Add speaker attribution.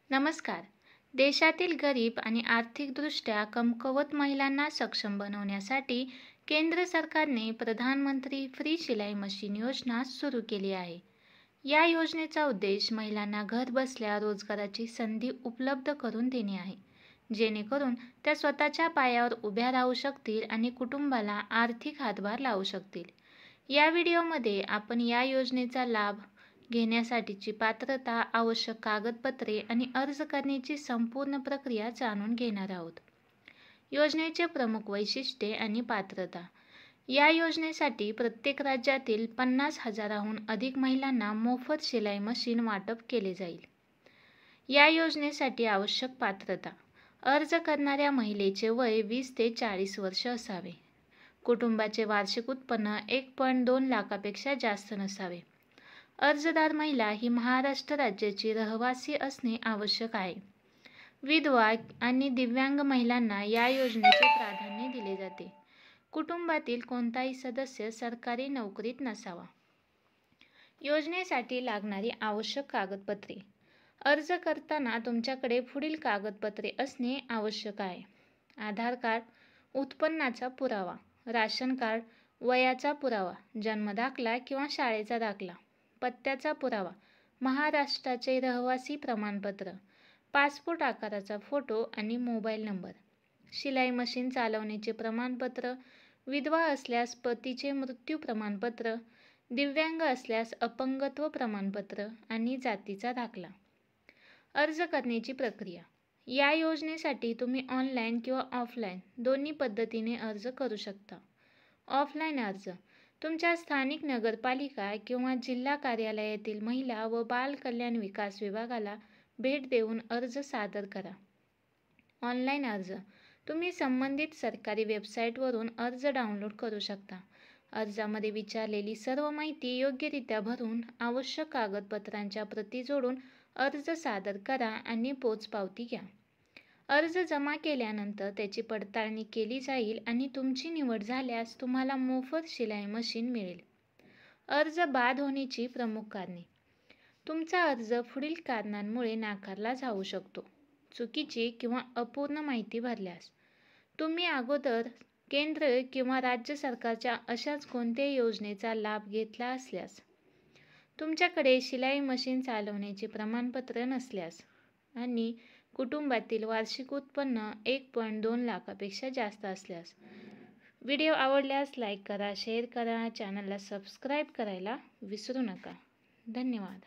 Speaker 1: नमस्कार. देशातील गरीब आणि आर्थिकदृष्ट्या कमकुवत महिलांना सक्षम बनवण्यासाठी केंद्र सरकारने प्रधानमंत्री फ्री शिलाई मशीन योजना सुरू केली आहे. या योजनेचा उद्देश महिलांना घरबसल्या रोजगाराची संधी उपलब्ध करून देणे आहे, जेणेकरून त्या स्वतःच्या पायावर उभ्या राहू शकतील आणि कुटुंबाला आर्थिक हातभार लावू शकतील. या व्हिडिओमध्ये आपण या योजनेचा लाभ घेण्यासाठीची पात्रता, आवश्यक कागदपत्रे आणि अर्ज करण्याची संपूर्ण प्रक्रिया जाणून घेणार आहोत. योजनेचे प्रमुख वैशिष्ट्ये आणि पात्रता. या योजनेसाठी प्रत्येक राज्यातील 50,000हून अधिक महिलांना मोफत शिलाई मशीन वाटप केले जाईल. या योजनेसाठी आवश्यक पात्रता. अर्ज करणाऱ्या महिलेचे वय 20 ते 40 वर्ष असावे. कुटुंबाचे वार्षिक उत्पन्न 1.2 लाखापेक्षा जास्त नसावे. अर्जदार महिला ही महाराष्ट्र राज्याची रहिवासी असणे आवश्यक आहे. विधवा आणि दिव्यांग महिलांना या योजनेचे प्राधान्य दिले जाते. कुटुंबातील कोणताही सदस्य सरकारी नोकरीत नसावा. योजनेसाठी लागणारी आवश्यक कागदपत्रे. अर्ज करताना तुमच्याकडे पुढील कागदपत्रे असणे आवश्यक आहे: आधार कार्ड, उत्पन्नाचा पुरावा, राशन कार्ड, वयाचा पुरावा, जन्मदाखला किंवा शाळेचा दाखला, पत्त्याचा पुरावा, महाराष्ट्राचे रहिवासी प्रमाणपत्र, पासपोर्ट आकाराचा फोटो आणि मोबाईल नंबर, शिलाई मशीन चालवण्याचे प्रमाणपत्र, विधवा असल्यास पतीचे मृत्यू प्रमाणपत्र, दिव्यांग असल्यास अपंगत्व प्रमाणपत्र आणि जातीचा दाखला. अर्ज करण्याची प्रक्रिया. या योजनेसाठी तुम्ही ऑनलाईन किंवा ऑफलाईन दोन्ही पद्धतीने अर्ज करू शकता. ऑफलाईन अर्ज. तुमच्या स्थानिक नगरपालिका किंवा जिल्हा कार्यालयातील महिला व बाल कल्याण विकास विभागाला भेट देऊन अर्ज सादर करा. ऑनलाईन अर्ज. तुम्ही संबंधित सरकारी वेबसाईटवरून अर्ज डाउनलोड करू शकता. अर्जामध्ये विचारलेली सर्व माहिती योग्यरित्या भरून आवश्यक कागदपत्रांच्या प्रती जोडून अर्ज सादर करा आणि पोचपावती घ्या. अर्ज जमा केल्यानंतर त्याची पडताळणी केली जाईल आणि तुमची निवड झाल्यास तुम्हाला मोफत शिलाई मशीन मिळेल. अर्ज बाद होण्याची प्रमुख कारणे. तुमचा अर्ज पुढील कारणांमुळे नाकारला जाऊ शकतो: चुकीची किंवा अपूर्ण माहिती भरल्यास, तुम्ही अगोदर केंद्र किंवा राज्य सरकारच्या अशाच कोणत्याही योजनेचा लाभ घेतला असल्यास, तुमच्याकडे शिलाई मशीन चालवण्याचे प्रमाणपत्र नसल्यास आणि कुटुंबातील वार्षिक उत्पन्न 1.2 लाखापेक्षा जास्त असल्यास. व्हिडिओ आवडल्यास लाईक करा, शेअर करा, चॅनलला सबस्क्राईब करायला विसरू नका. धन्यवाद.